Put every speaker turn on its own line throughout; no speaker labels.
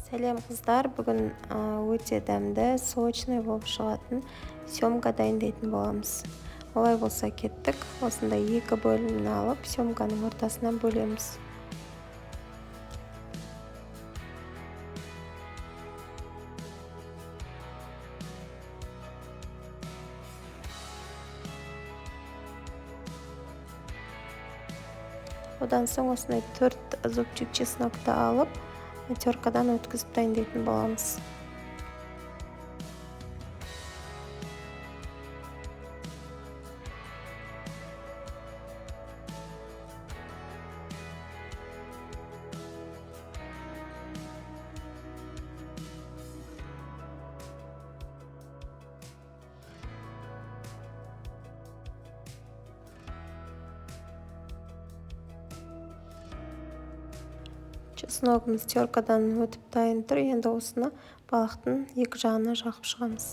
Сәлем қыздар, бүгін өте дәмді, сочный болып шығатын семга дайындайтын боламыз. Олай болса кеттік. Осындай екі бөлімін алып, семганың ортасынан бөлеміз. Одан соң осындай 4 зубчик чеснокты алып, теркадан өткізіп дайындайтын боламыз. Чесногымыз теркадан өтіп дайын тұр. Енді осыны балықтың екі жағына жағып шығамыз.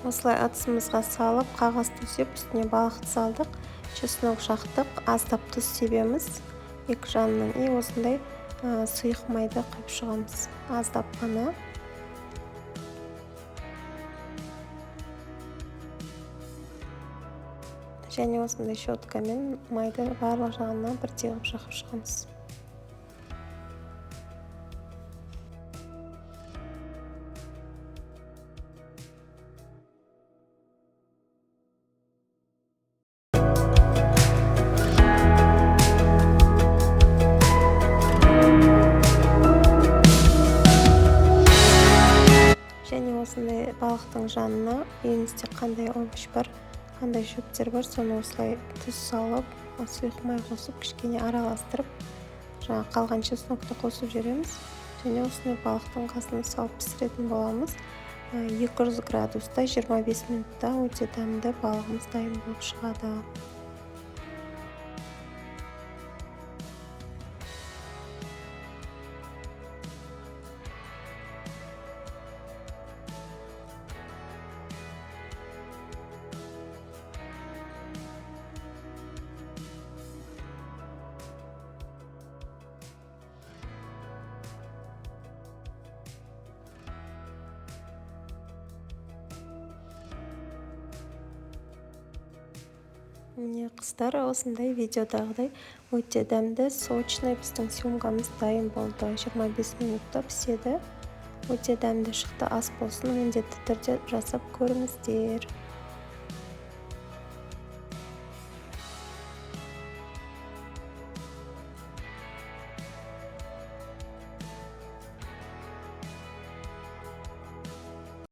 Осылай ыдысымызға салып, қағаз төсеп, үстіне балықты салдық, чеснок жақтық, аздап тұз себеміз екі жағынан. Осындай сұйық майды құйып шығамыз, аздап қана. Және осындай щеткамен майды барлық жағынан бірдей қылып жағып шығамыз. Және осындай балықтың жанына үйіңізде қандай овощ бар, қандай шөптер бар, соны осылай тұз салып, сұйық май қосып, кішкене араластырып, жаңа қалған чеснокты қосып жібереміз. Және осындай балықтың қасына салып пісіретін боламыз. 200 градуста 25 минутта өте дәмді балығымыз дайын болып шығады. Міне қыздар, осындай видеодағыдай өте дәмді, сочный біздің семгамыз дайын болды. 25 минутта піседі. Өте дәмді шықты. Ас болсын, міндетті түрде жасап көріңіздер.